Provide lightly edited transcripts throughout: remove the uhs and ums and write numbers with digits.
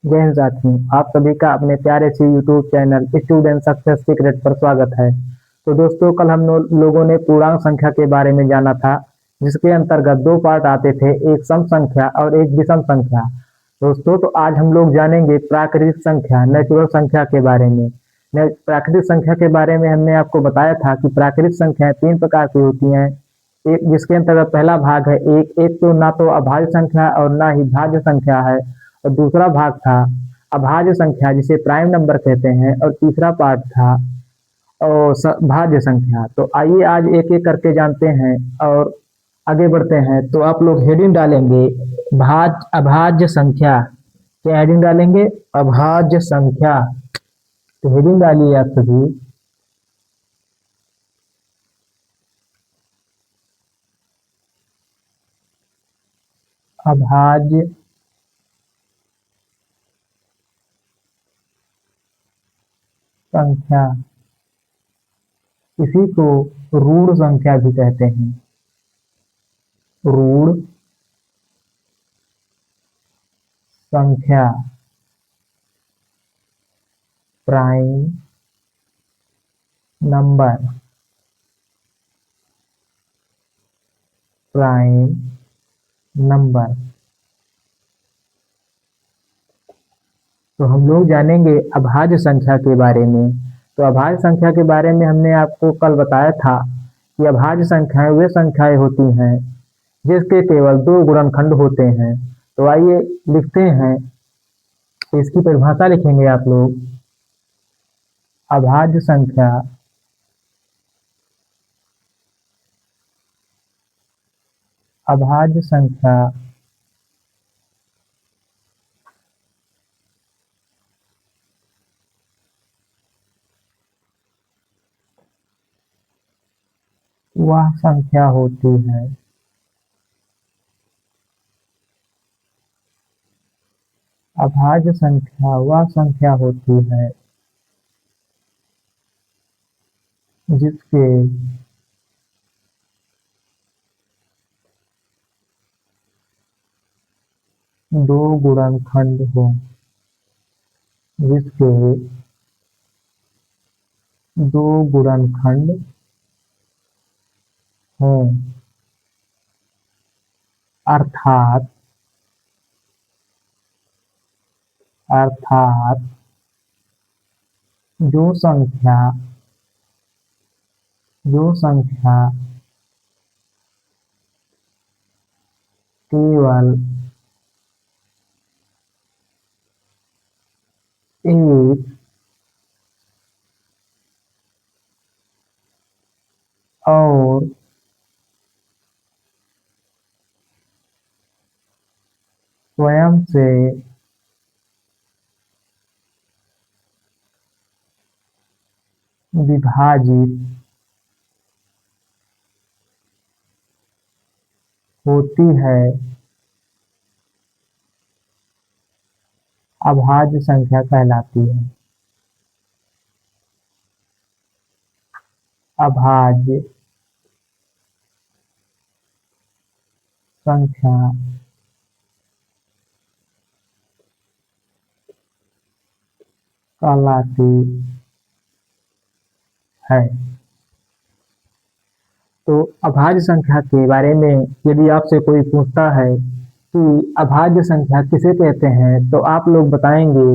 जय हिंद साथियों, आप सभी का अपने प्यारे से YouTube channel student success secret पर स्वागत है। तो दोस्तों, कल हम लोगों ने पूर्णांक संख्या के बारे में जाना था, जिसके अंतर्गत दो पार्ट आते थे, एक सम संख्या और एक विषम संख्या। दोस्तों, तो आज हम लोग जानेंगे प्राकृतिक संख्या, नेचुरल संख्या के बारे में। प्राकृतिक संख्या के बारे में हमने आपको बताया था कि प्राकृतिक संख्याएं तीन प्रकार की होती हैं। एक जिसके अंतर्गत पहला भाग है एक एक तो ना तो अभाज्य संख्या और ना ही भाज्य संख्या है, और दूसरा भाग था अभाज्य संख्या जिसे प्राइम नंबर कहते हैं, और तीसरा पार्ट था भाज्य संख्या। तो आइए आज एक एक करके जानते हैं और आगे बढ़ते हैं। तो आप लोग हेडिंग डालेंगे अभाज्य संख्या। क्या हेडिंग डालेंगे? अभाज्य संख्या। तो हेडिंग डालिए आप सभी। अभाज्य संख्या, इसी को ऋण संख्या भी कहते हैं। ऋण संख्या, प्राइम नंबर, प्राइम नंबर। तो हम लोग जानेंगे अभाज्य संख्या के बारे में। तो अभाज्य संख्या के बारे में हमने आपको कल बताया था कि अभाज्य संख्याएं वे संख्याएं होती हैं जिसके केवल दो गुणनखंड होते हैं। तो आइए लिखते हैं, इसकी परिभाषा लिखेंगे आप लोग। अभाज्य संख्या अभाज्य संख्या वह संख्या होती है अभाज्य संख्या वह संख्या होती है जिसके दो गुणनखंड हो। जिसके दो गुणनखंड हों, अर्थात अर्थात जो संख्या केवल एक और स्वयं से विभाजित होती है, अभाज्य संख्या कहलाती है। अभाज्य संख्या कहलाती है। तो अभाज्य संख्या के बारे में यदि आपसे कोई पूछता है कि अभाज्य संख्या किसे कहते हैं, तो आप लोग बताएंगे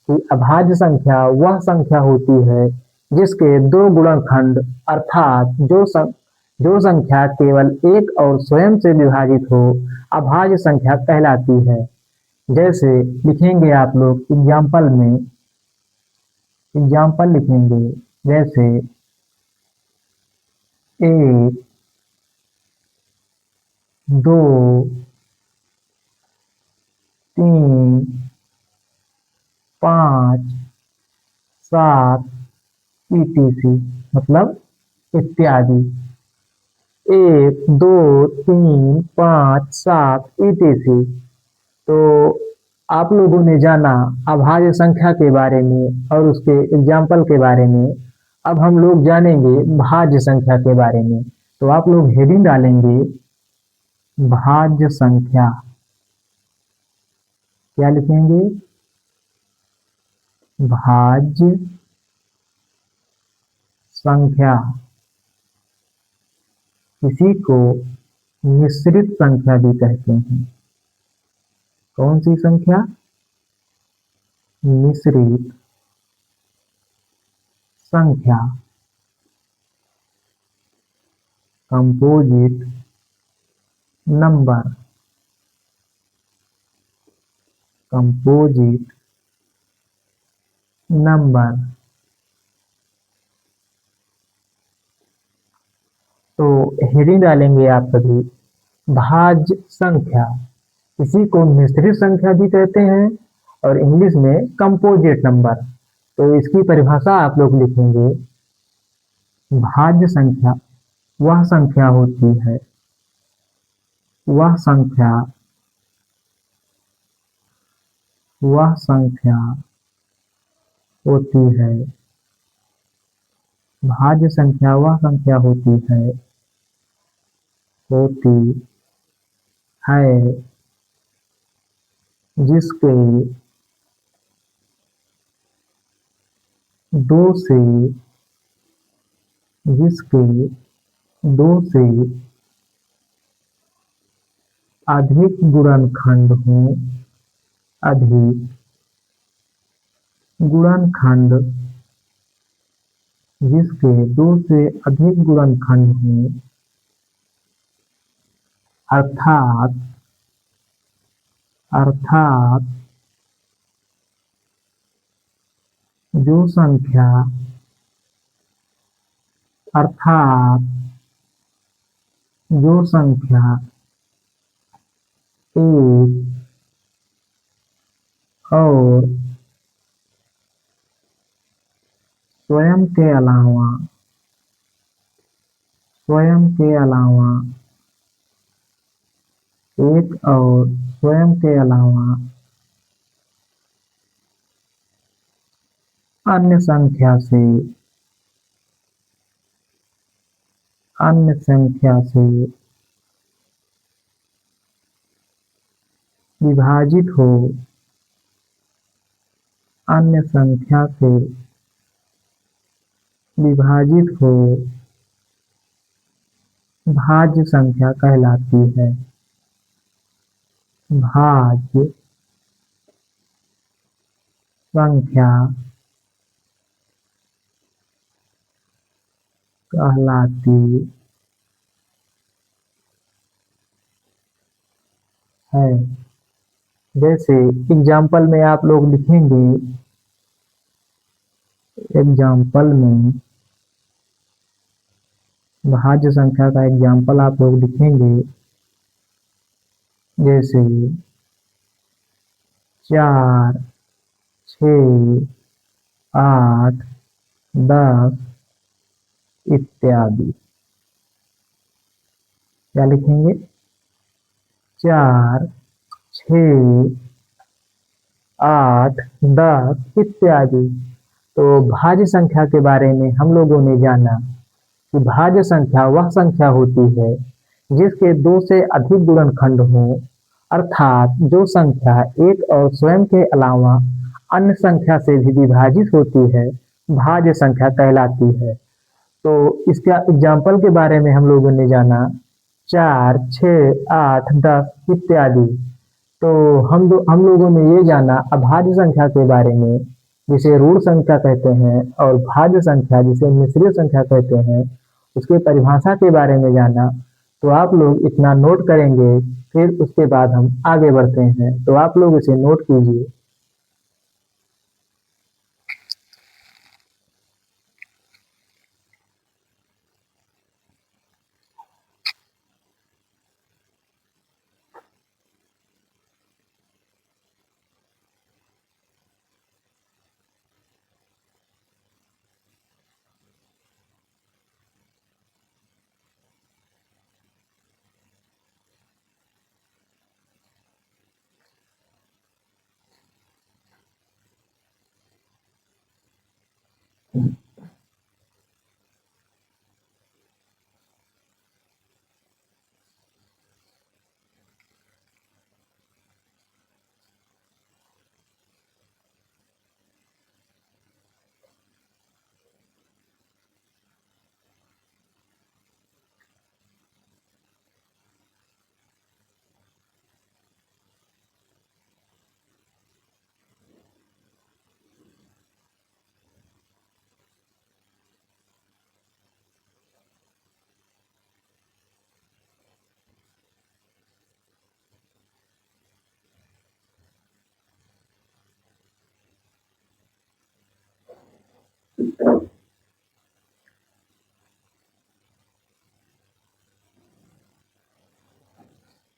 कि अभाज्य संख्या वह संख्या होती है जिसके दो गुणनखंड, अर्थात जो संख्या केवल एक और स्वयं से विभाजित हो, अभाज्य संख्या कहलाती है। जैसे लिखेंगे आप लोग एग्जाम्पल लिखेंगे, जैसे एक, दो, तीन, पाँच, सात, etc, मतलब इत्यादि। एक, दो, तीन, पाँच, सात, etc। तो आप लोगों ने जाना अभाज्य संख्या के बारे में और उसके एग्जाम्पल के बारे में। अब हम लोग जानेंगे भाज्य संख्या के बारे में। तो आप लोग हेडिंग डालेंगे भाज्य संख्या। क्या लिखेंगे? भाज्य संख्या। इसी को मिश्रित संख्या भी कहते हैं। कौन सी संख्या? मिश्रित संख्या, कंपोजिट नंबर, कंपोजिट नंबर। तो हेडिंग डालेंगे आप सभी, भाज्य संख्या। इसी को मिश्रित संख्या भी कहते हैं और इंग्लिश में कंपोजिट नंबर। तो इसकी परिभाषा आप लोग लिखेंगे, भाज्य संख्या वह संख्या होती है, वह संख्या, वह संख्या होती है, भाज्य संख्या वह संख्या होती है, होती है जिसके दो से, जिसके दो से अधिक गुणनखंड हों, अधिक गुणनखंड, जिसके दो से अधिक गुणनखंड हों, अर्थात अर्थात जो संख्या, अर्थात जो संख्या एक और स्वयं के अलावा, स्वयं के अलावा, एक और स्वयं के अलावा अन्य संख्या से, अन्य संख्या से विभाजित हो, अन्य संख्या से विभाजित हो, भाज्य संख्या कहलाती है, भाज्य संख्या कहलाती है। जैसे एग्जाम्पल में आप लोग लिखेंगे, एग्जाम्पल में भाज्य संख्या का एग्जाम्पल आप लोग लिखेंगे, जैसे 4, 6, 8, 10 इत्यादि। क्या लिखेंगे? 4, 6, 8, 10 इत्यादि। तो भाज्य संख्या के बारे में हम लोगों ने जाना कि भाज्य संख्या वह संख्या होती है जिसके दो से अधिक गुणनखंड हों, अर्थात जो संख्या एक और स्वयं के अलावा अन्य संख्या से भी विभाजित होती है, भाज्य संख्या कहलाती है। तो इसका एग्जाम्पल के बारे में हम लोगों ने जाना, 4, 6, 8, 10 इत्यादि। तो हम लोगों ने ये जाना अभाज्य संख्या के बारे में, जिसे ऋण संख्या कहते हैं, और भाज्य संख्या जिसे मिश्रित संख्या कहते हैं, उसके परिभाषा के बारे में जाना। तो आप लोग इतना नोट करेंगे, फिर उसके बाद हम आगे बढ़ते हैं। तो आप लोग इसे नोट कीजिए।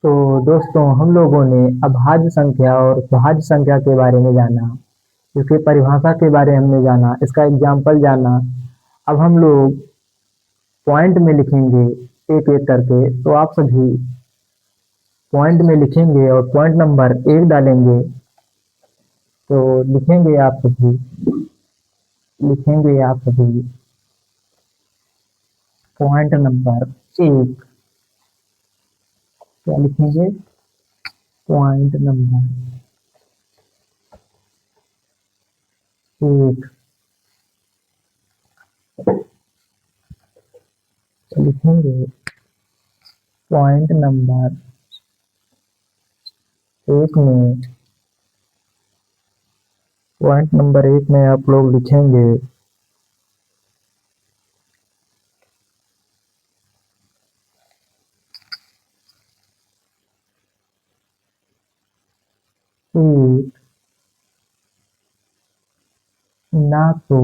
तो दोस्तों हम लोगों ने अभाज्य संख्या और भाज्य संख्या के बारे में जाना, इसकी परिभाषा के बारे में हमने जाना, इसका एग्जाम्पल जाना। अब हम लोग पॉइंट में लिखेंगे एक एक करके। तो आप सभी पॉइंट में लिखेंगे और पॉइंट नंबर 1 डालेंगे। तो लिखेंगे आप सभी, लिखेंगे आप सभी पॉइंट नंबर 1। क्या लिखेंगे? Point number 1। तो लिखेंगे पॉइंट नंबर 1 में, पॉइंट नंबर 1 में आप लोग लिखेंगे कि ना तो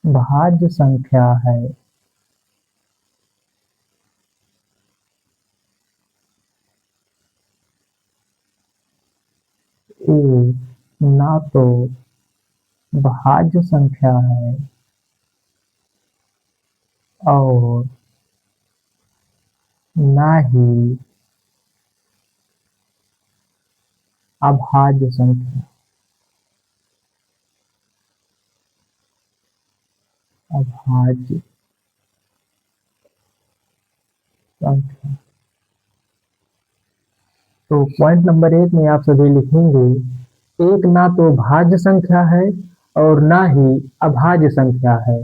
भाज्य संख्या है, ए ना तो भाज्य संख्या है और ना ही अभाज्य संख्या, अभाज्य संख्या। तो पॉइंट नंबर 1 में आप सभी लिखेंगे एक ना तो भाज्य संख्या है और ना ही अभाज्य संख्या है।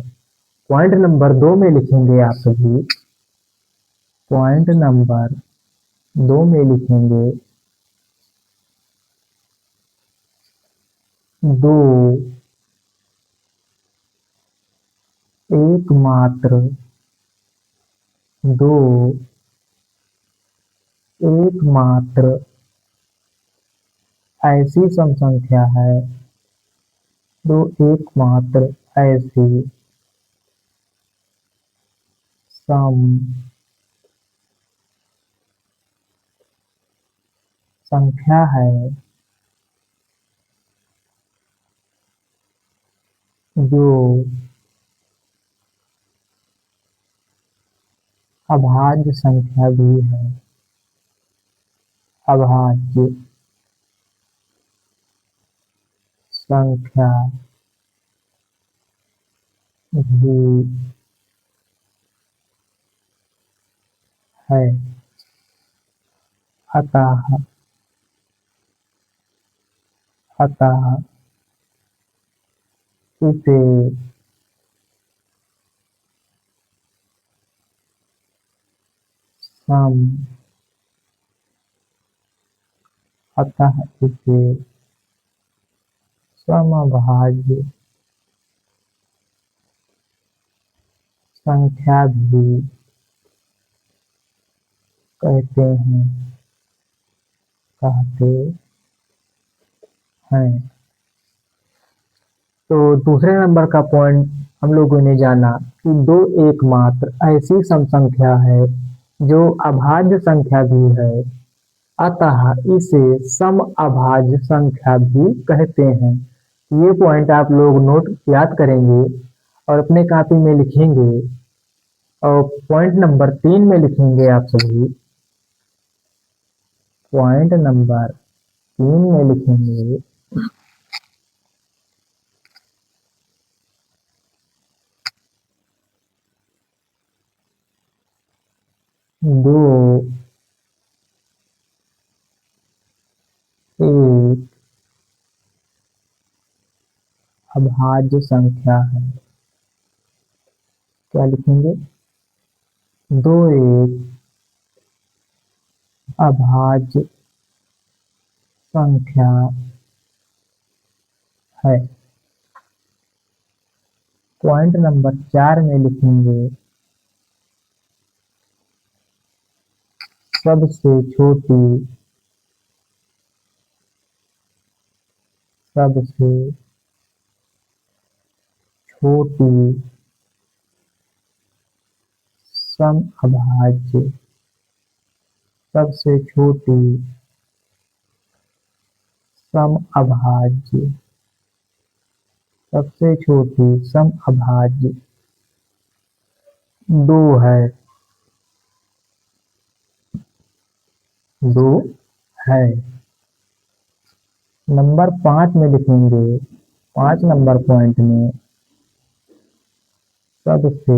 पॉइंट नंबर 2 में लिखेंगे आप सभी, पॉइंट नंबर 2 में लिखेंगे दो एकमात्र, दो एकमात्र ऐसी सम संख्या है, दो एकमात्र ऐसी सम संख्या है जो अभाज्य संख्या भी है, अभाज्य संख्या भी है। अतः अतः इसे सम, अतः इसे समभाज्य संख्या भी कहते हैं, कहते हैं। तो दूसरे नंबर का पॉइंट हम लोगों ने जाना कि दो एकमात्र ऐसी सम संख्या है जो अभाज्य संख्या भी है, अतः इसे सम अभाज्य संख्या भी कहते हैं। ये पॉइंट आप लोग नोट याद करेंगे और अपने कॉपी में लिखेंगे। और पॉइंट नंबर 3 में लिखेंगे आप सभी, पॉइंट नंबर 3 में लिखेंगे दो एक अभाज्य संख्या है। क्या लिखेंगे? दो एक अभाज्य संख्या है। पॉइंट नंबर 4 में लिखेंगे सबसे छोटी, सबसे छोटी सम अभाज्य सबसे छोटी सम अभाज्य सबसे छोटी सम अभाज्य 2 है। 2 है। नंबर 5 में लिखेंगे, 5 नंबर पॉइंट में सबसे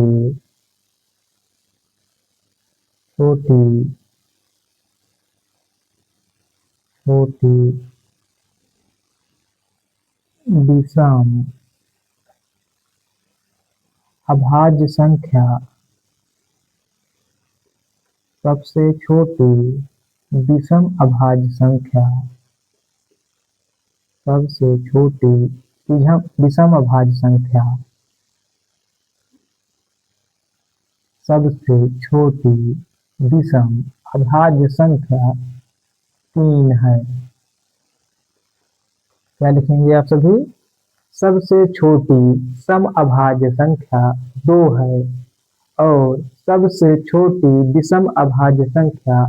छोटी विषम अभाज्य संख्या सबसे छोटी विषम अभाज्य संख्या सबसे छोटी विषम अभाज्य संख्या सबसे छोटी विषम अभाज्य संख्या 3 है। क्या लिखेंगे आप सभी? सबसे छोटी सम अभाज्य संख्या 2 है और सबसे छोटी विषम अभाज्य संख्या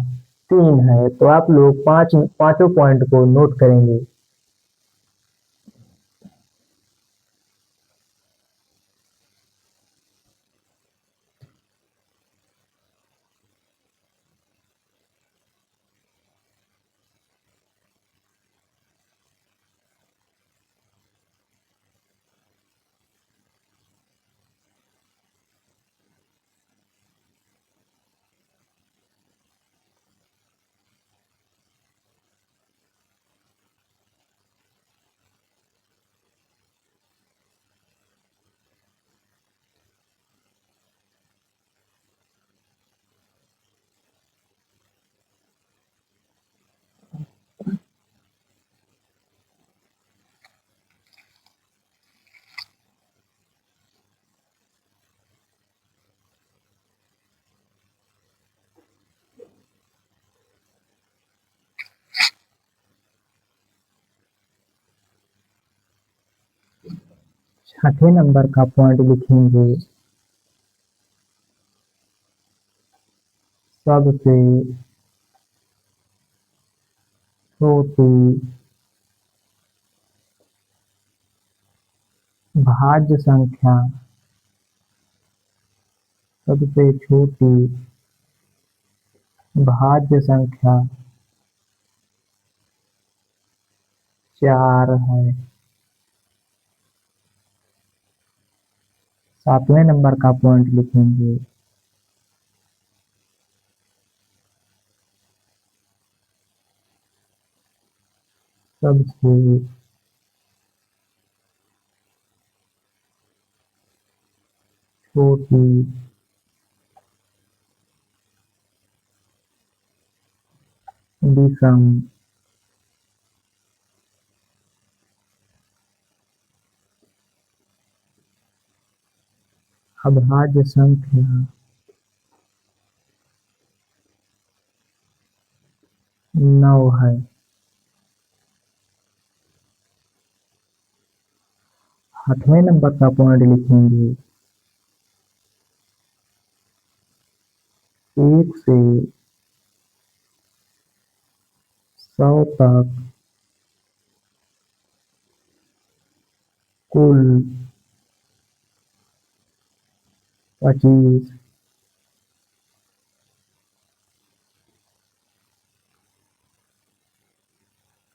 3 है। तो आप लोग पांचों पॉइंट को नोट करेंगे। छठे नंबर का पॉइंट लिखेंगे, सबसे छोटी भाज्य संख्या सबसे छोटी भाज्य संख्या 4 है। 7वें नंबर का पॉइंट लिखेंगे, सबसे छोटी विषम अभाज्य संख्या 9 है। 8वें नंबर का पॉइंट लिखेंगे, 1 से 100 तक कुल 25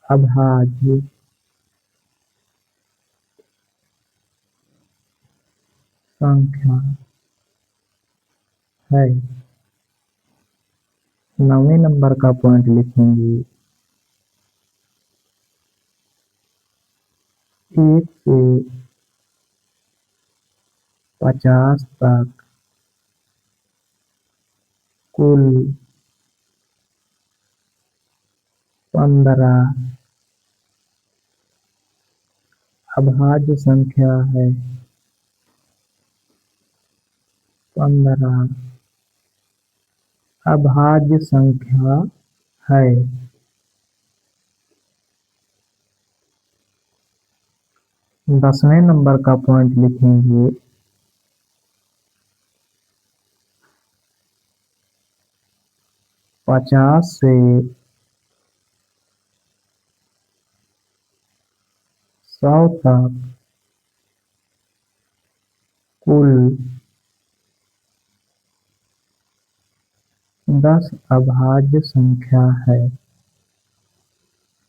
अभाज्य संख्या है। 9वें नंबर का पॉइंट लिखेंगे, 1 से 50 तक कुल 15 अभाज्य संख्या है। 15 अभाज्य संख्या है। 10वें नंबर का पॉइंट लिखेंगे, 50 से 100 तक कुल 10 अभाज्य संख्या है।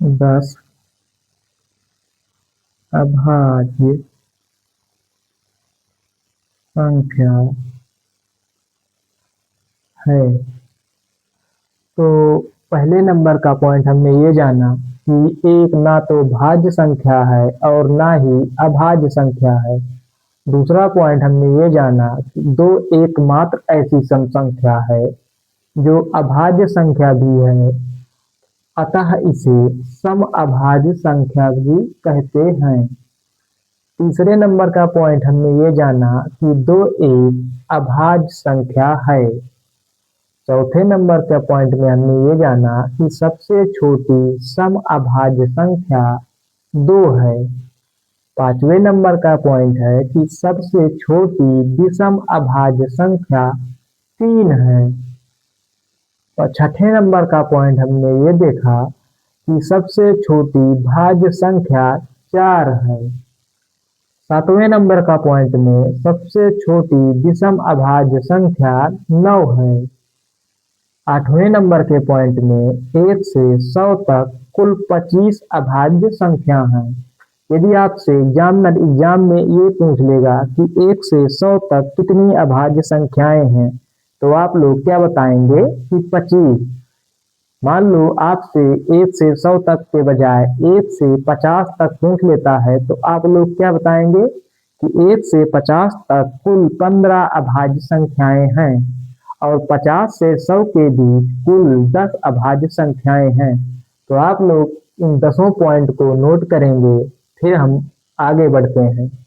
10 अभाज्य संख्या है। तो पहले नंबर का पॉइंट हमने ये जाना कि एक ना तो भाज्य संख्या है और ना ही अभाज्य संख्या है। दूसरा पॉइंट हमने ये जाना कि दो एकमात्र ऐसी सम संख्या है जो अभाज्य संख्या भी है, अतः इसे सम अभाज्य संख्या भी कहते हैं। तीसरे नंबर का पॉइंट हमने ये जाना कि दो एक अभाज्य संख्या है। चौथे नंबर के पॉइंट में हमने ये जाना कि सबसे छोटी सम अभाज्य संख्या 2 है। पांचवें नंबर का पॉइंट है कि सबसे छोटी विषम अभाज्य संख्या 3 है। और छठे नंबर का पॉइंट हमने ये देखा कि सबसे छोटी भाज्य संख्या 4 है। सातवें नंबर का पॉइंट में सबसे छोटी विषम अभाज्य संख्या 9 है। आठवें नंबर के पॉइंट में 1 से 100 तक कुल 25 अभाज्य संख्या हैं। यदि आपसे एग्जाम में ये पूछ लेगा कि 1 से 100 तक कितनी अभाज्य संख्याएं हैं, तो आप लोग क्या बताएंगे कि 25। मान लो आपसे 1 से 100 तक के बजाय 1 से 50 तक पूछ लेता है, तो आप लोग क्या बताएंगे कि 1 से 50 तक कुल 15 अभाज्य संख्याएं हैं और 50 से 100 के बीच कुल 10 अभाज्य संख्याएं हैं। तो आप लोग इन 10 पॉइंट को नोट करेंगे, फिर हम आगे बढ़ते हैं।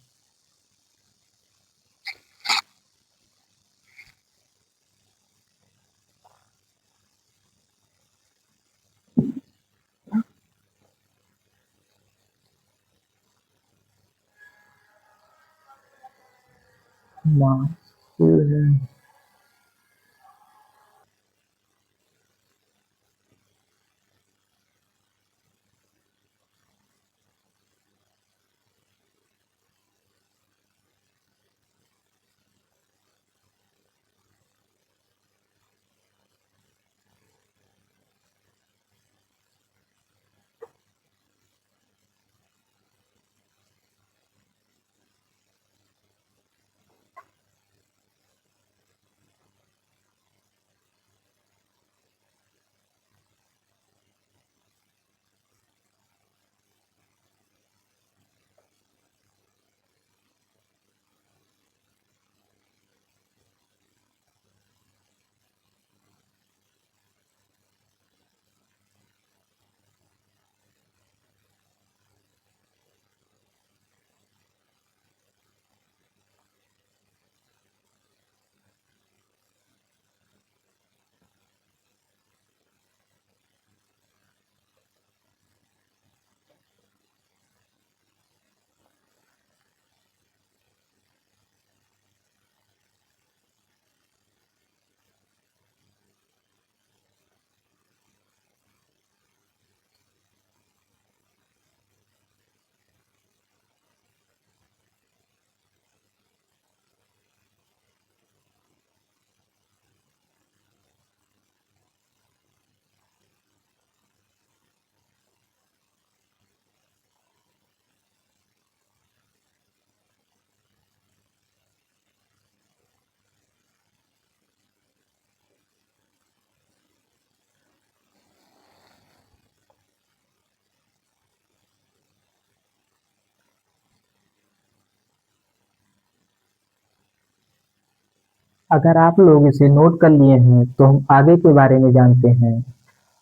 अगर आप लोग इसे नोट कर लिए हैं तो हम आगे के बारे में जानते हैं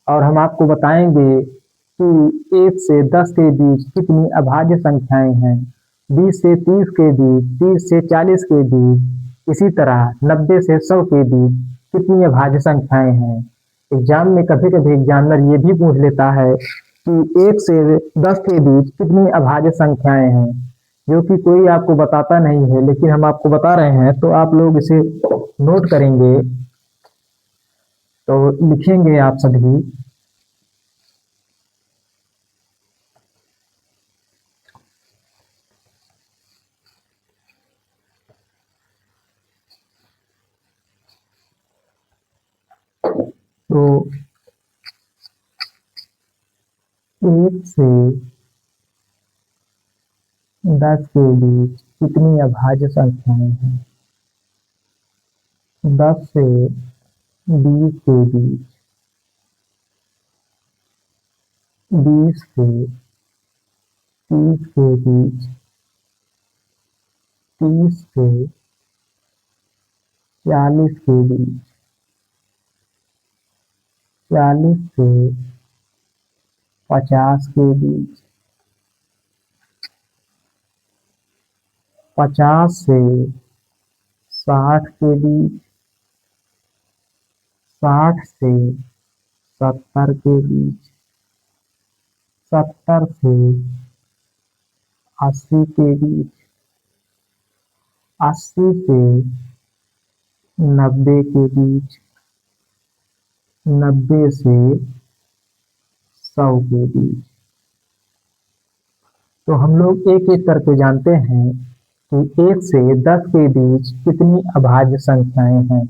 और हम आपको बताएंगे कि 1 से 10 के बीच कितनी अभाज्य संख्याएं हैं, 20 से 30 के बीच, 30 से 40 के बीच, इसी तरह 90 से 100 के बीच कितनी अभाज्य संख्याएं हैं। एग्जाम में कभी-कभी एग्जामिनर ये भी पूछ लेता है कि 1 से 10 के बीच कितनी अभाज्य संख्याएं हैं, जो कि कोई आपको बताता नहीं है, लेकिन हम आपको बता रहे हैं, तो आप लोग इसे नोट करेंगे। तो लिखेंगे आप सभी तो 1 से 10 के बीच कितनी अभाज्य संख्याएं हैं? 10 से 20 के बीच, 20 से 30 के बीच, 30 से 40 के बीच, 40 से 50 के बीच, 50 से 60 के बीच, 60 से 70 के बीच, 70 से 80 के बीच, 80 से 90 के बीच, 90 से 100 के बीच। तो हम लोग एक एक करके जानते हैं कि 1 से 10 के बीच कितनी अभाज्य संख्याएं हैं।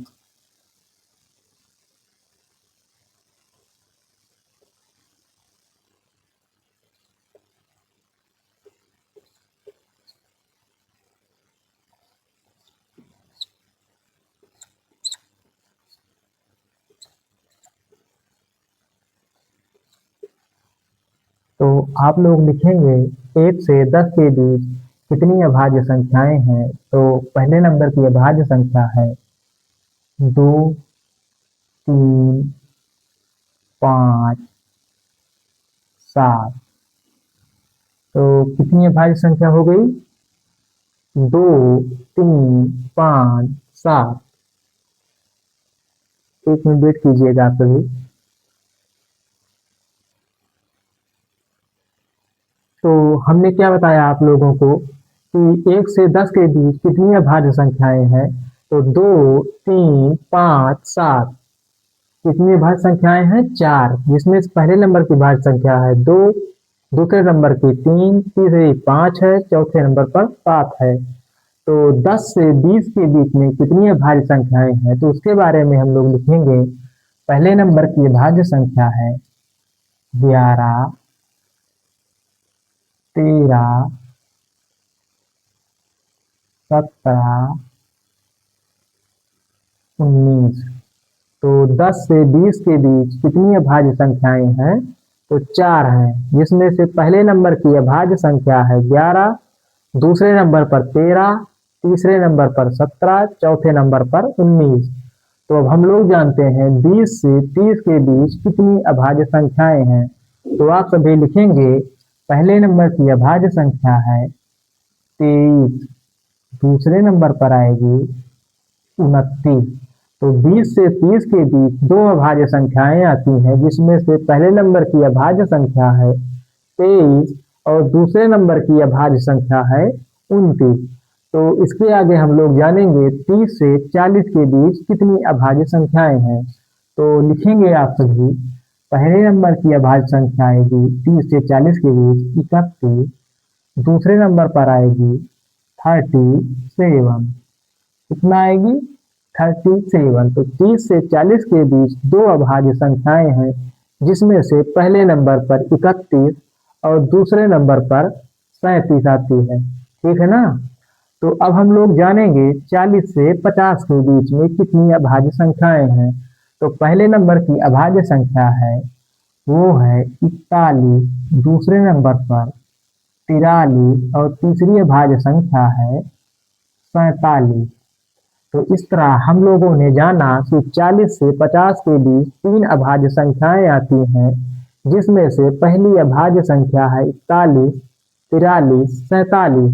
तो आप लोग लिखेंगे 1 से 10 के बीच कितनी अभाज्य संख्याएं हैं। तो पहले नंबर की अभाज्य संख्या है 2, 3, 5, 7। तो कितनी अभाज्य संख्या हो गई? 2, 3, 5, 7। एक मिनट वेट कीजिएगा आप सभी। तो हमने क्या बताया आप लोगों को कि 1 से 10 के बीच कितनी अभाज्य संख्याएं हैं। तो 2, 3, 5, 7। कितनी भाज्य संख्याएं हैं? 4, जिसमें से पहले नंबर की भाज्य संख्या है 2, दूसरे नंबर की 3, तीसरे 5 है, चौथे नंबर पर 7 है। तो 10 से 20 के बीच में कितनी अभाज्य संख्याएं हैं, तो उसके बारे में हम लोग लिखेंगे। पहले नंबर की अभाज्य संख्या है 11, 13, 17, 19। तो 10 से 20 के बीच कितनी अभाज्य संख्याएं हैं? तो 4 हैं, जिसमें से पहले नंबर की अभाज्य संख्या है 11, दूसरे नंबर पर 13, तीसरे नंबर पर 17, चौथे नंबर पर 19। तो अब हम लोग जानते हैं 20 से 30 के बीच कितनी अभाज्य संख्याएं हैं। तो आप सभी लिखेंगे पहले नंबर की अभाज्य संख्या है 23, दूसरे नंबर पर आएगी 29। तो 20 से 30 के बीच दो अभाज्य संख्याएं आती हैं, जिसमें से पहले नंबर की अभाज्य संख्या है 23 और दूसरे नंबर की अभाज्य संख्या है 29। तो इसके आगे हम लोग जानेंगे 30 से 40 के बीच कितनी अभाज्य संख्याएं हैं। तो लिखेंगे आप सभी पहले नंबर की अभाज्य संख्या आएगी 30 से 40 के बीच 31, दूसरे नंबर पर आएगी 37। कितना आएगी? 37। तो 30 से 40 के बीच दो अभाज्य संख्याएं हैं, जिसमें से पहले नंबर पर 31 और दूसरे नंबर पर 37 आती है। ठीक है ना? तो अब हम लोग जानेंगे 40 से 50 के बीच में कितनी अभाज्य संख्याएं हैं। तो पहले नंबर की अभाज्य संख्या है वो है 41, दूसरे नंबर पर 43 और तीसरी अभाज्य संख्या है 47। तो इस तरह हम लोगों ने जाना कि 40 से 50 के बीच तीन अभाज्य संख्याएं आती हैं, जिसमें से पहली अभाज्य संख्या है 41, 43, 47।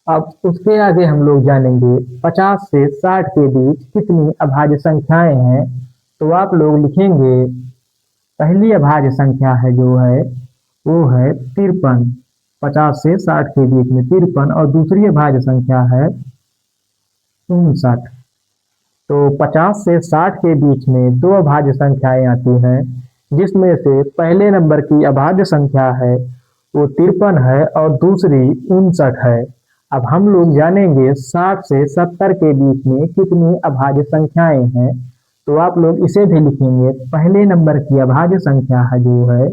अब उसके आगे हम लोग जानेंगे 50 से 60 के बीच कितनी अभाज्य संख्याएं हैं। तो आप लोग लिखेंगे पहली अभाज्य संख्या है जो है वो है 53, 50 से 60 के बीच में 53, और दूसरी अभाज्य संख्या है 59। तो 50 से 60 के बीच में दो अभाज्य संख्याएं आती हैं, जिसमें से पहले नंबर की अभाज्य संख्या है वो 53 है और दूसरी 59 है। अब हम लोग जानेंगे 60 से 70 के बीच में कितनी अभाज्य संख्याएं हैं। तो आप लोग इसे भी लिखेंगे, पहले नंबर की अभाज्य संख्या है जो है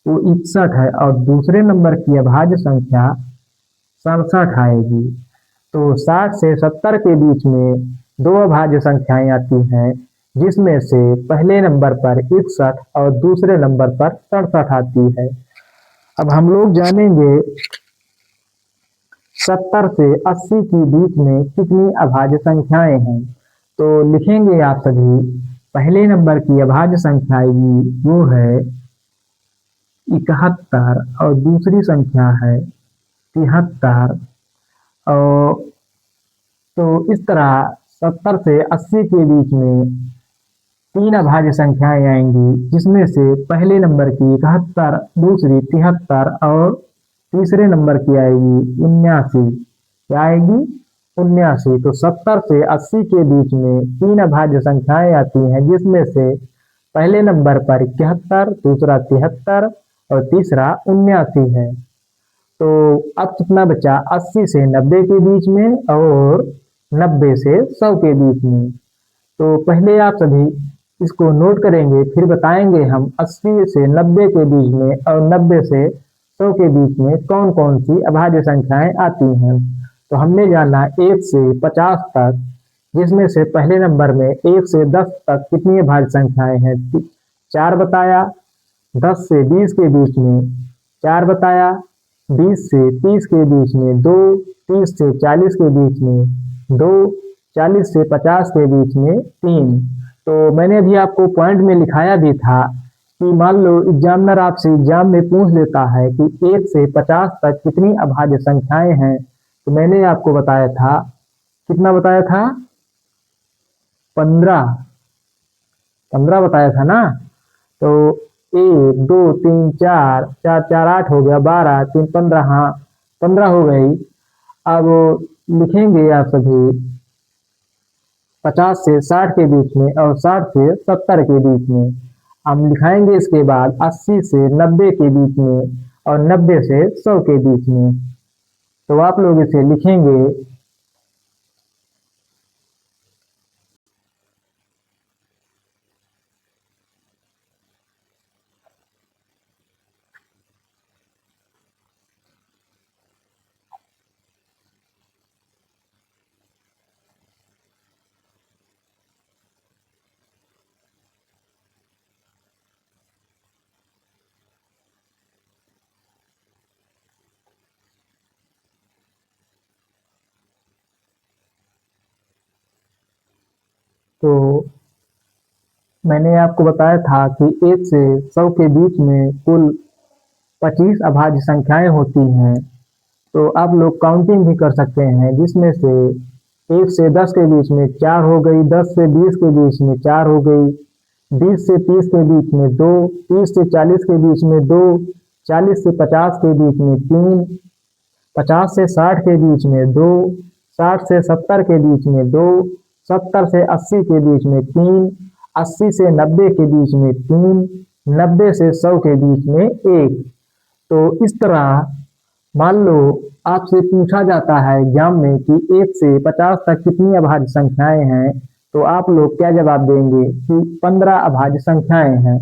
वो 61 है और दूसरे नंबर की अभाज्य संख्या 67 आएगी। तो 60 से 70 के बीच में दो अभाज्य संख्याएं आती हैं, जिसमें से पहले नंबर पर 61 और दूसरे नंबर पर 67 आती है। अब हम लोग जानेंगे 70 से 80 के बीच में कितनी अभाज्य संख्याएं हैं। तो लिखेंगे आप सभी, पहले नंबर की अभाज्य संख्या आएगी वो है 71 और दूसरी संख्या है 73। और तो इस तरह 70 से 80 के बीच में तीन अभाज्य संख्याएं आएंगी, जिसमें से पहले नंबर की 71, दूसरी 73 और तीसरे नंबर की आएगी 79। क्या आएगी? 79। तो 70 से 80 के बीच में तीन अभाज्य संख्याएं आती हैं, जिसमें से पहले नंबर पर 71, दूसरा 73 और तीसरा 79 है। तो अब कितना बचा? 80 से 90 के बीच में और 90 से 100 के बीच में। तो पहले आप सभी इसको नोट करेंगे, फिर बताएंगे हम 80 से 90 के बीच में और 90 से 100 के बीच में कौन कौन सी अभाज्य संख्याएं आती हैं। तो हमने जाना 1 से 50 तक, जिसमें से पहले नंबर में 1 से 10 तक कितनी अभाज्य संख्याएं हैं? 4 बताया। 10 से 20 के बीच में 4 बताया। 20 से 30 के बीच में 2, 30 से 40 के बीच में 2, 40 से 50 के बीच में 3। तो मैंने अभी आपको पॉइंट में लिखाया भी था कि मान लो एग्जामिनर आपसे एग्जाम में पूछ लेता है कि 1 से 50 तक कितनी अभाज्य संख्याएं हैं। तो मैंने आपको बताया था, कितना बताया था? 15 बताया था ना। तो 1, 2, 3, 4, 4, 4, 8 हो गया, 12, 3, 15, हाँ 15 हो गई। अब लिखेंगे आप सभी 50 से 60 के बीच में और 60 से 70 के बीच में। हम लिखाएंगे इसके बाद 80 से 90 के बीच में और 90 से 100 के बीच में। तो आप लोग इसे लिखेंगे, तो मैंने आपको बताया था कि 1 से 100 के बीच में कुल 25 अभाज्य संख्याएं होती हैं। तो आप लोग काउंटिंग भी कर सकते हैं, जिसमें से 1 से 10 के बीच में 4 हो गई, 10 से 20 के बीच में 4 हो गई, 20 से 30 के बीच में 2, 30 से 40 के बीच में 2, 40 से 50 के बीच में 3, 50 से 60 के बीच में 2, 60 से 70 के बीच में 2, 70 से 80 के बीच में 3, 80 से 90 के बीच में 3, 90 से 100 के बीच में 1। तो इस तरह मान लो आपसे पूछा जाता है एग्जाम में कि 1 से 50 तक कितनी अभाज्य संख्याएं हैं, तो आप लोग क्या जवाब देंगे कि 15 अभाज्य संख्याएं हैं।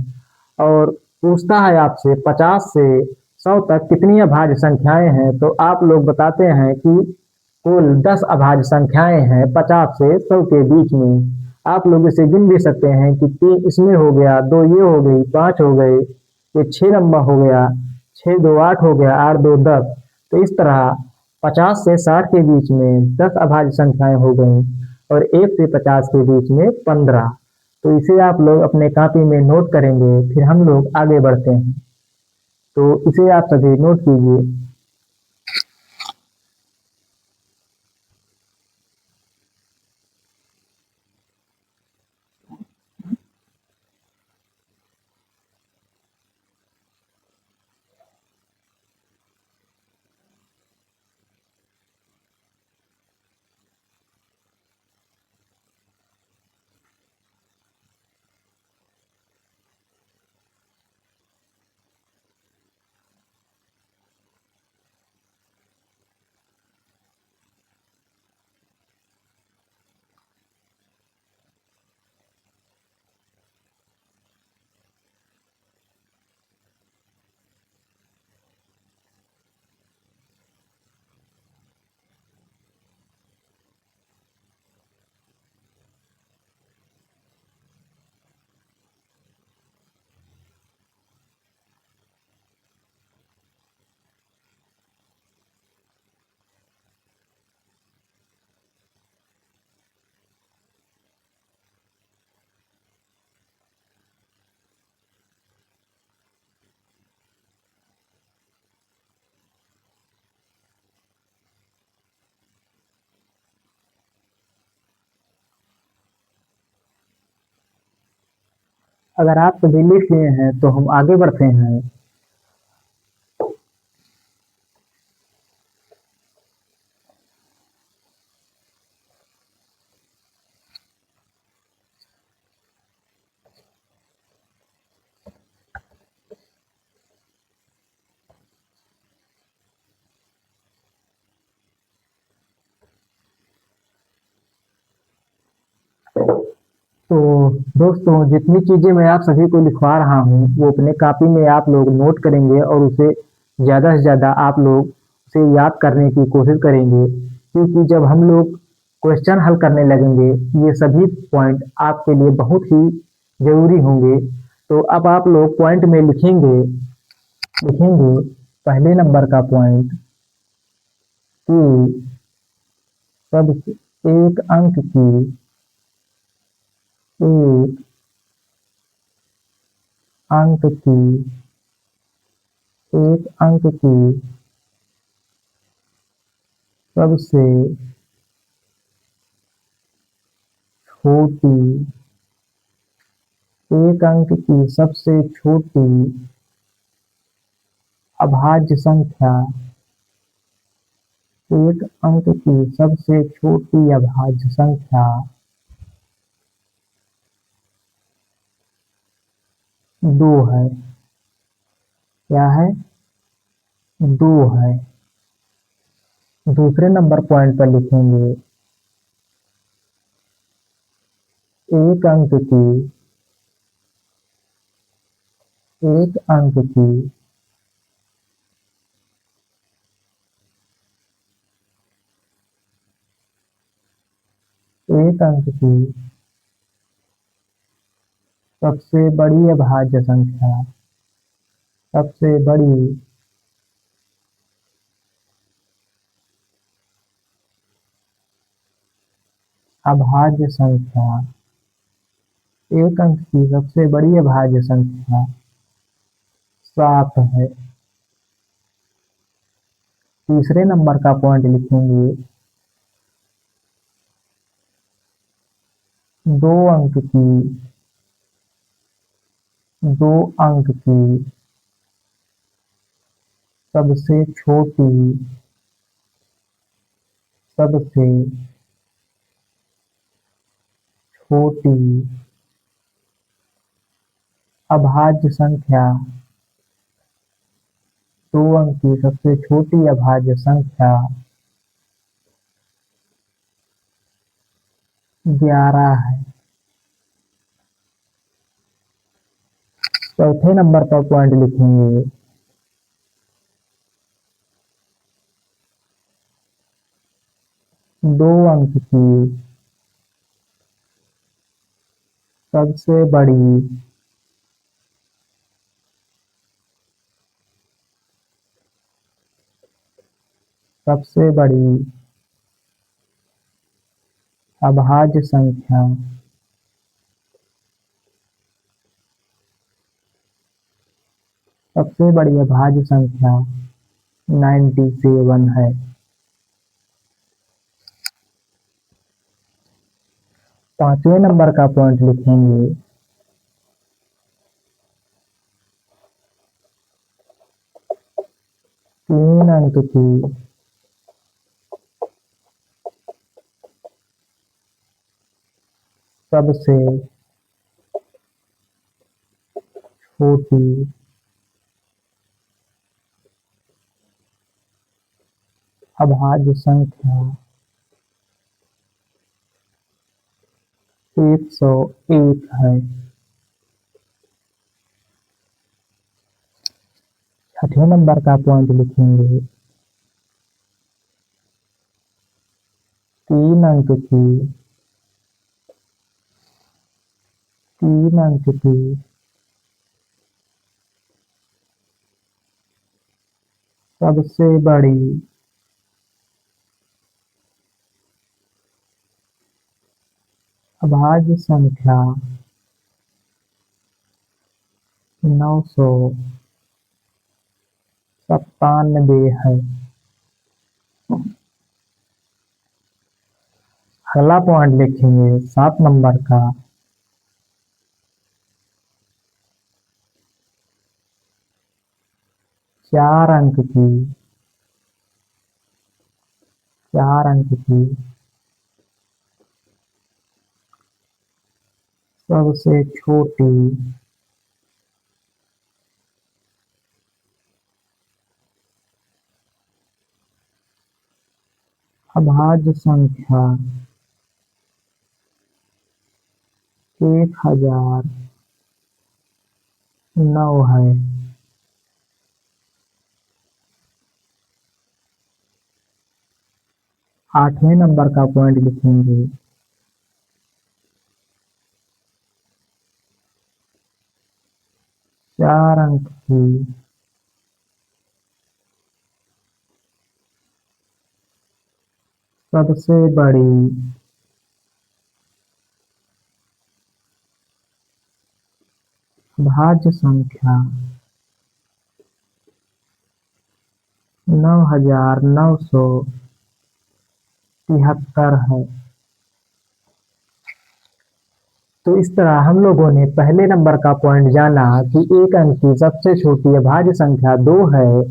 और पूछता है आपसे 50 से 100 तक कितनी अभाज्य संख्याएं हैं, तो आप लोग बताते हैं कि कुल 10 अभाज्य संख्याएं हैं 50 से 100 के बीच में। आप लोग इसे गिन भी सकते हैं कि 3 इसमें हो गया, 2 ये हो गई, 5 हो गए, ये 6 नंबर हो गया, 6, 2, 8 हो गया, 8, 2, 10। तो इस तरह 50 से 60 के बीच में 10 अभाज्य संख्याएं हो गई और 1 से 50 के बीच में 15। तो इसे आप लोग अपने कॉपी में नोट करेंगे, फिर हम लोग आगे बढ़ते हैं। तो इसे आप सभी नोट कीजिए। अगर आप सभी लिख लिए हैं तो हम आगे बढ़ते हैं। तो दोस्तों, जितनी चीजें मैं आप सभी को लिखवा रहा हूँ वो अपने कॉपी में आप लोग नोट करेंगे और उसे ज्यादा से ज्यादा आप लोग उसे याद करने की कोशिश करेंगे, क्योंकि जब हम लोग क्वेश्चन हल करने लगेंगे ये सभी पॉइंट आपके लिए बहुत ही जरूरी होंगे। तो अब आप लोग पॉइंट में लिखेंगे लिखेंगे पहले नंबर का पॉइंट कि सब एक अंक की एक अंक की एक अंक की सबसे छोटी एक अंक की सबसे छोटी अभाज्य संख्या एक अंक की सबसे छोटी अभाज्य संख्या 2 है। क्या है? 2 है। दूसरे नंबर पॉइंट पर लिखेंगे एक अंक की एक अंक की सबसे बड़ी अभाज्य संख्या सबसे बड़ी अभाज्य संख्या एक अंक की सबसे बड़ी अभाज्य संख्या 7 है। तीसरे नंबर का पॉइंट लिखेंगे 2 अंक की 2 अंक की सबसे छोटी सबसे छोटी अभाज्य संख्या 2 अंक की सबसे छोटी अभाज्य संख्या 11 है। चौथे नंबर पर पॉइंट लिखेंगे 2 अंक की सबसे बड़ी सबसे बड़ी अभाज्य संख्या सबसे बड़ी अभाज्य संख्या 97 है। पांचवें नंबर का पॉइंट लिखेंगे 3 अंक की सबसे छोटी अभाज्य संख्या 101 है। छठे नंबर का पॉइंट लिखेंगे 3 अंक की 3 अंक की सबसे बड़ी अभाज्य संख्या 997 है। अगला पॉइंट लिखेंगे 7 नंबर का 4 अंक की सबसे छोटी अभाज्य संख्या 1009 है। 8वें नंबर का पॉइंट लिखेंगे। 4 अंक की सबसे बड़ी भाज्य संख्या 9973 है। तो इस तरह हम लोगों ने पहले नंबर का पॉइंट जाना कि एक अंक की सबसे छोटी अभाज्य संख्या 2 है,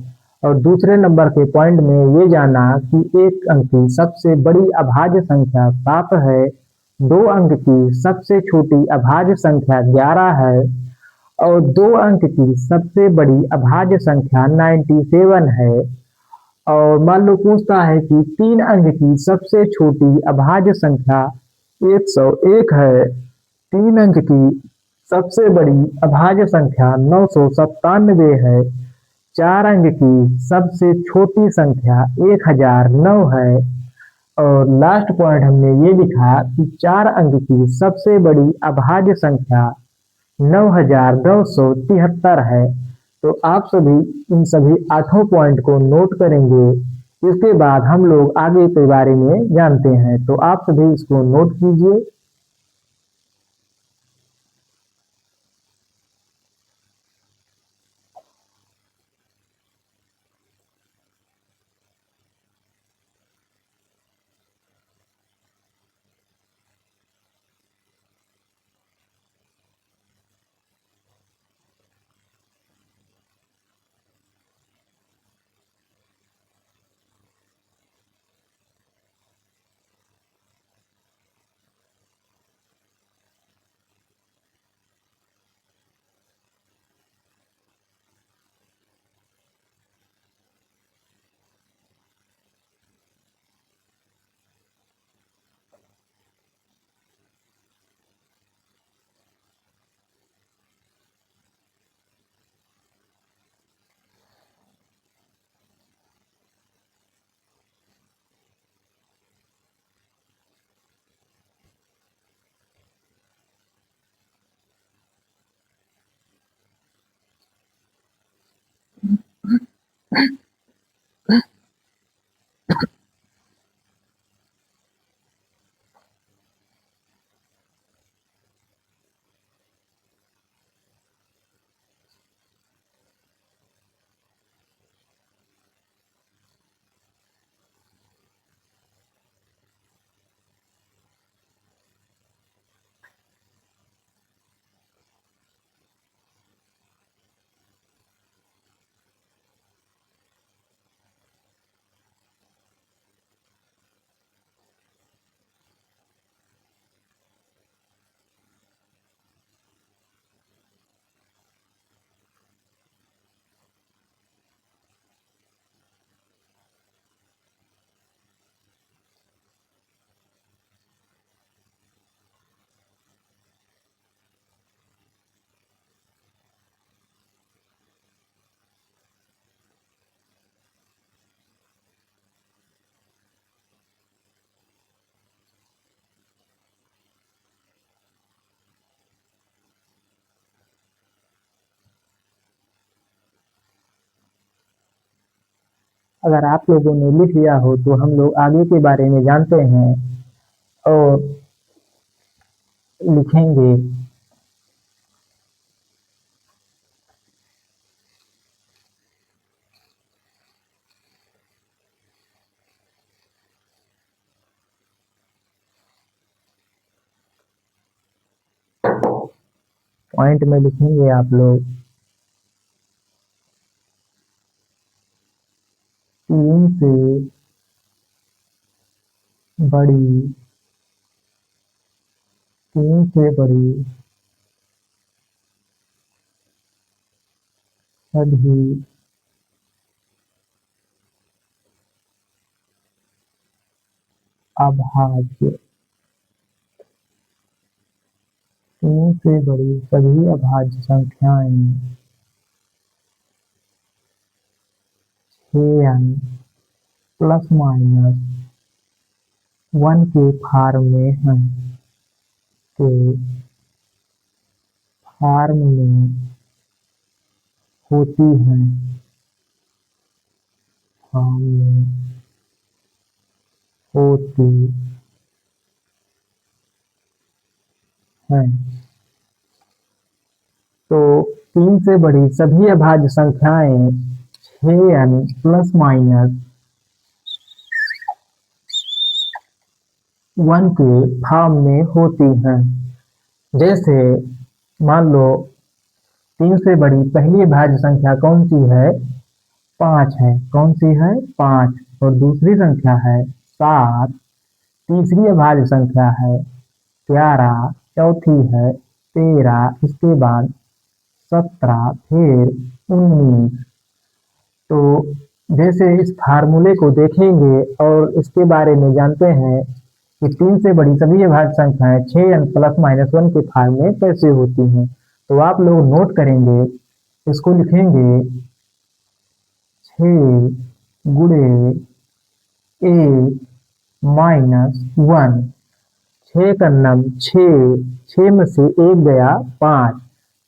और दूसरे नंबर के पॉइंट में ये जाना कि एक अंक की सबसे बड़ी अभाज्य संख्या 7 है, 2 अंक की सबसे छोटी अभाज्य संख्या 11 है, और 2 अंक की सबसे बड़ी अभाज्य संख्या 97 है। और मान लो पूछता है कि 3 अंक की सबसे छोटी अभाज्य संख्या 101 है, 3 अंक की सबसे बड़ी अभाज्य संख्या 997 है, 4 अंक की सबसे छोटी संख्या 1009 है, और लास्ट पॉइंट हमने ये लिखा कि 4 अंक की सबसे बड़ी अभाज्य संख्या 9973 है। तो आप सभी इन सभी 8 पॉइंट को नोट करेंगे। इसके बाद हम लोग आगे के बारे में जानते हैं, तो आप सभी इसको नोट कीजिए। अगर आप लोगों ने लिख लिया हो तो हम लोग आगे के बारे में जानते हैं और लिखेंगे। पॉइंट में लिखेंगे आप लोग तीन से बड़ी, तीन से बड़ी सभी अभाज्य, तीन से बड़ी सभी अभाज्य संख्याएं 6n प्लस माइनस 1 के फॉर्म में हैं, के फॉर्म में होती हैं, फॉर्म में होती हैं। तो तीन से बड़ी सभी अभाज्य संख्याएं 6n प्लस माइनस 1 के फॉर्म में होती हैं। जैसे मान लो तीन से बड़ी पहली अभाज्य संख्या कौन सी है? 5 है। कौन सी है? 5। और दूसरी संख्या है 7। तीसरी अभाज्य संख्या है 11। चौथी है 13। इसके बाद 17, फिर 19। तो जैसे इस फार्मूले को देखेंगे और इसके बारे में जानते हैं कि तीन से बड़ी सभी अभाज्य संख्याएं 6n प्लस माइनस 1 के फॉर्म में कैसे होती हैं। तो आप लोग नोट करेंगे, इसको लिखेंगे 6 गुणे 1 माइनस 1। 6 का नम 6, 6 में से 1 गया 5।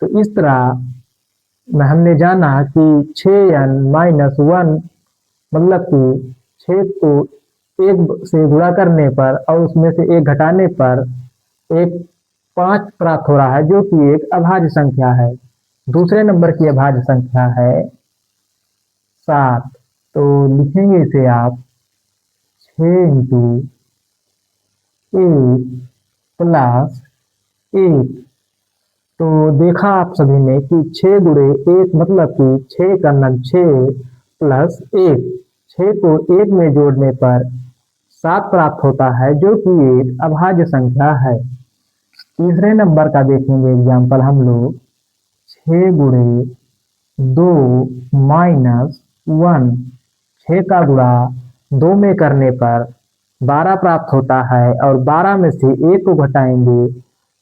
तो इस तरह हमने जाना कि 6n माइनस 1 मतलब कि 6 को 1 से गुणा करने पर और उसमें से 1 घटाने पर एक 5 प्राप्त हो रहा है, जो कि एक अभाज्य संख्या है। दूसरे नंबर की अभाज्य संख्या है 7। तो लिखेंगे इसे आप 6 इंटू 1 प्लस 1। तो देखा आप सभी ने कि 6 गुणे 1 मतलब कि 6 का नम 6 प्लस 1। 6 को 1 में जोड़ने पर 7 प्राप्त होता है, जो कि एक अभाज्य संख्या है। तीसरे नंबर का देखेंगे एग्जाम्पल हम लोग 6 गुणे 2 माइनस 1। 6 का गुणा 2 में करने पर 12 प्राप्त होता है और 12 में से 1 को घटाएंगे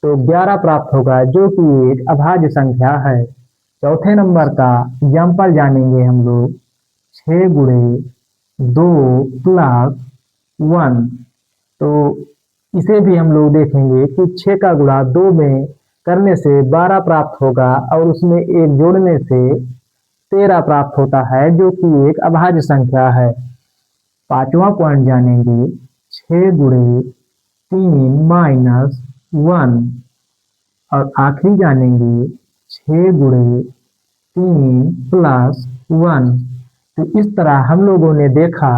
तो 11 प्राप्त होगा, जो कि एक अभाज्य संख्या है। चौथे नंबर का एग्जाम्पल जानेंगे हम लोग 6 गुणे 2 प्लस 1। तो इसे भी हम लोग देखेंगे कि 6 का गुणा 2 में करने से 12 प्राप्त होगा और उसमें 1 जोड़ने से 13 प्राप्त होता है, जो कि एक अभाज्य संख्या है। पांचवा पॉइंट जानेंगे 6 गुणे 3 माइनस 1। और आखिरी जानेंगे 6 गुणे 3 प्लस 1। तो इस तरह हम लोगों ने देखा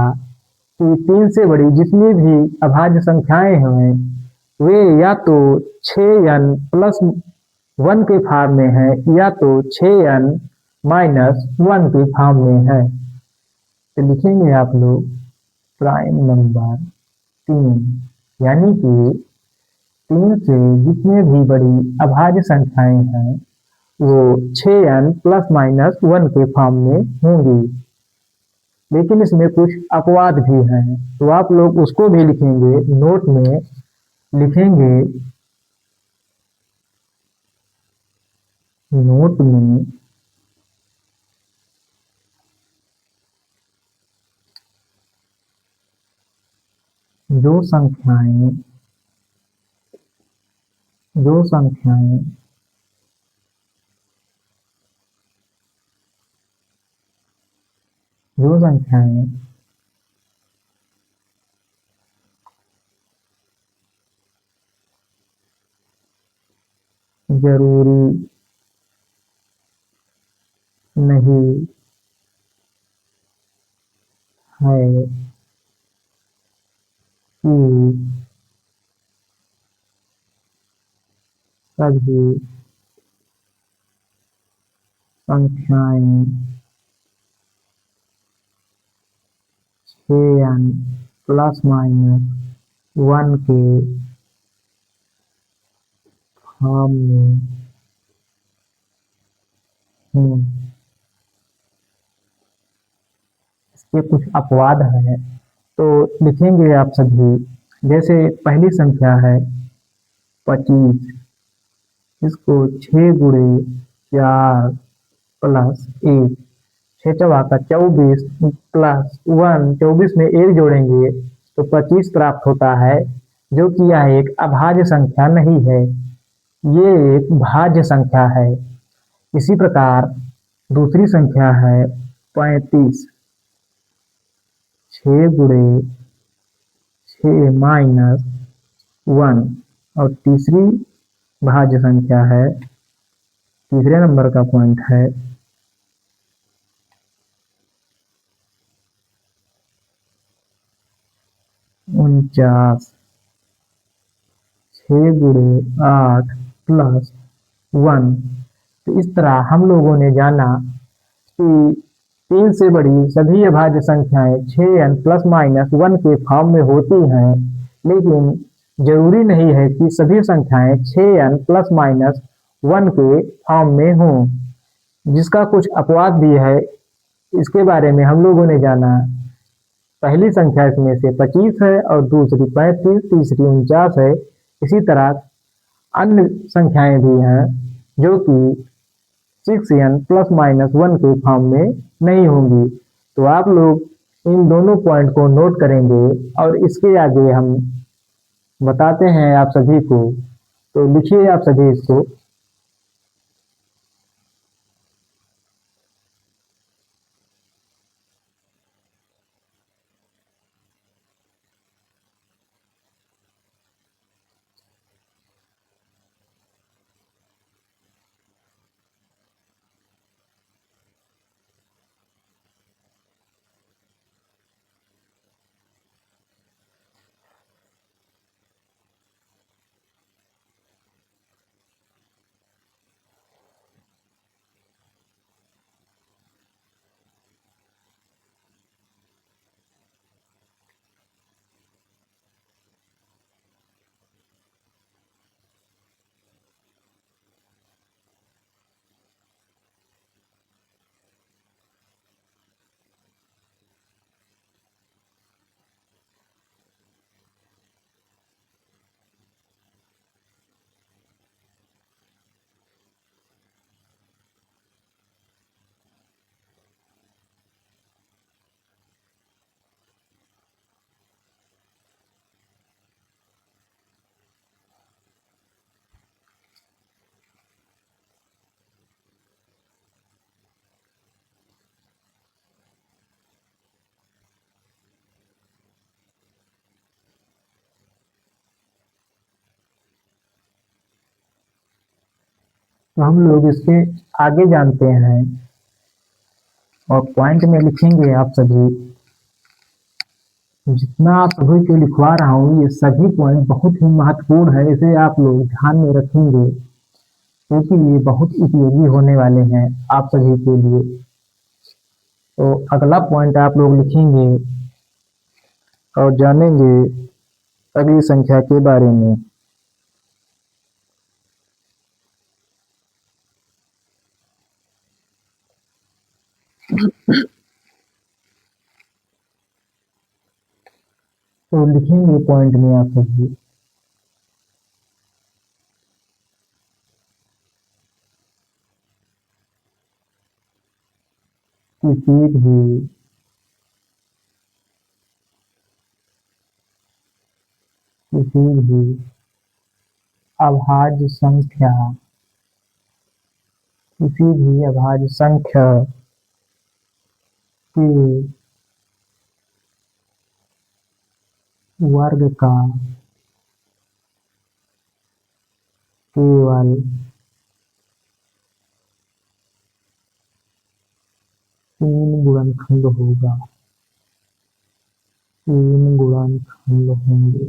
कि 3 से बड़ी जितनी भी अभाज्य संख्याएं हैं वे या तो 6n प्लस 1 के फॉर्म में है या तो 6n माइनस 1 के फॉर्म में है। तो लिखेंगे आप लोग प्राइम नंबर 3, यानी कि 3 से जितने भी बड़ी अभाज्य संख्याएं हैं वो 6n प्लस माइनस 1 के फॉर्म में होंगी। लेकिन इसमें कुछ अपवाद भी हैं, तो आप लोग उसको भी लिखेंगे, नोट में लिखेंगे। नोट में जो संख्याएं जो संख्याएं जो संख्याएं जरूरी नहीं है कि सभी संख्याएं 6n प्लस माइनस 1 के फॉर्म में हूँ। इसके कुछ अपवाद हैं, तो लिखेंगे आप सभी। जैसे पहली संख्या है 25, इसको 6 गुणे 4 प्लस 1, 6 चौका 24 प्लस 1, 24 में 1 जोड़ेंगे तो 25 प्राप्त होता है, जो कि यह एक अभाज्य संख्या नहीं है, ये एक भाज्य संख्या है। इसी प्रकार दूसरी संख्या है 35, 6 गुणे 6 माइनस 1, और तीसरी भाज्य संख्या है, तीसरे नंबर का पॉइंट है 49, 6 गुणे 8 प्लस 1। तो इस तरह हम लोगों ने जाना कि 3 से बड़ी सभी अभाज्य संख्याएं 6n प्लस माइनस 1 के फॉर्म में होती हैं, लेकिन जरूरी नहीं है कि सभी संख्याएं 6n प्लस माइनस 1 के फॉर्म में हों। जिसका कुछ अपवाद भी है, इसके बारे में हम लोगों ने जाना। पहली संख्या इसमें से 25 है और दूसरी 35, तीसरी 49 है। इसी तरह अन्य संख्याएं भी हैं जो कि 6n प्लस माइनस 1 के फॉर्म में नहीं होंगी। तो आप लोग इन दोनों पॉइंट को नोट करेंगे और इसके आगे हम बताते हैं आप सभी को। तो लिखिए आप सभी इसको। तो हम लोग इसके आगे जानते हैं और पॉइंट में लिखेंगे आप सभी। जितना आप सभी को लिखवा रहा हूँ, ये सभी पॉइंट बहुत ही महत्वपूर्ण है, इसे आप लोग ध्यान में रखेंगे क्योंकि ये बहुत उपयोगी होने वाले हैं आप सभी के लिए। तो अगला पॉइंट आप लोग लिखेंगे और जानेंगे अगली संख्या के बारे में। तो लिखेंगे पॉइंट में आप सभी। किसी भी अभाज्य संख्या किसी भी अभाज्य संख्या के वर्ग का केवल 3 गुणनखंड होगा। 3 गुणनखंड होंगे।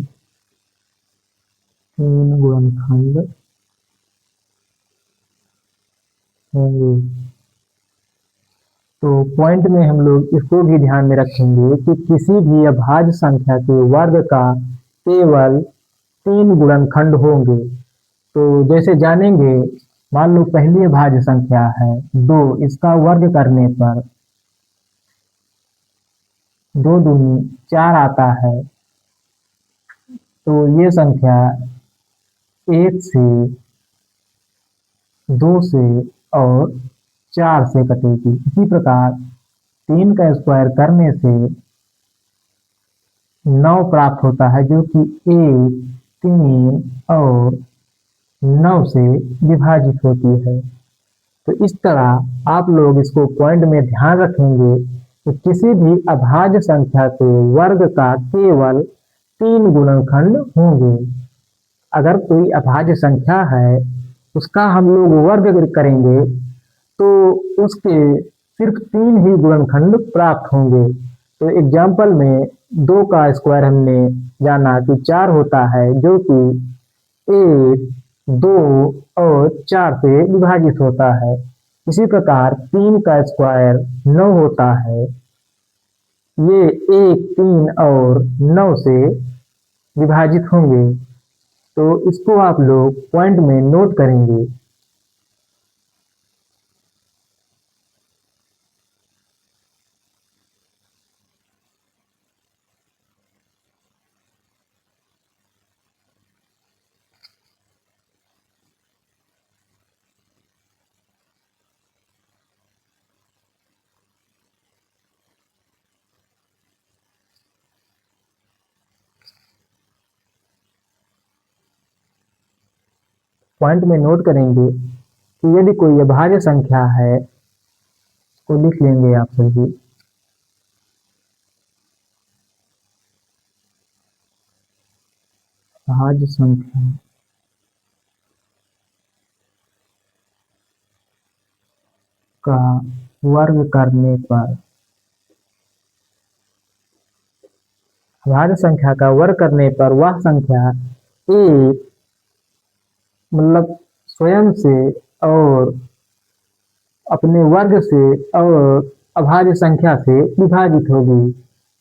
3 गुणनखंड होंगे। तो पॉइंट में हम लोग इसको भी ध्यान में रखेंगे कि किसी भी अभाज्य संख्या के वर्ग का केवल 3 गुणनखंड होंगे। तो जैसे जानेंगे, मान लो पहली अभाज्य संख्या है 2, इसका वर्ग करने पर 2 दूनी 4 आता है। तो ये संख्या 1 से, 2 से और 4 से कटेगी। इसी प्रकार 3 का स्क्वायर करने से 9 प्राप्त होता है, जो कि 1, 3 और 9 से विभाजित होती है। तो इस तरह आप लोग इसको पॉइंट में ध्यान रखेंगे कि किसी भी अभाज्य संख्या के वर्ग का केवल 3 गुणनखंड होंगे। अगर कोई अभाज्य संख्या है, उसका हम लोग वर्ग करेंगे तो उसके सिर्फ 3 ही गुणनखंड प्राप्त होंगे। तो एग्जाम्पल में 2 का स्क्वायर हमने जाना कि 4 होता है, जो कि 1, 2 और 4 से विभाजित होता है। इसी प्रकार 3 का स्क्वायर 9 होता है, ये 1, 3 और 9 से विभाजित होंगे। तो इसको आप लोग पॉइंट में नोट करेंगे। पॉइंट में नोट करेंगे कि यदि कोई अभाज्य संख्या है, तो लिख लेंगे आप सभी। अभाज्य संख्या का वर्ग करने पर, अभाज्य संख्या का वर्ग करने पर वह संख्या एक मतलब स्वयं से और अपने वर्ग से और अभाज्य संख्या से विभाजित होगी।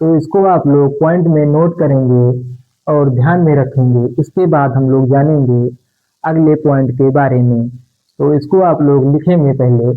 तो इसको आप लोग पॉइंट में नोट करेंगे और ध्यान में रखेंगे। इसके बाद हम लोग जानेंगे अगले पॉइंट के बारे में। तो इसको आप लोग लिखेंगे पहले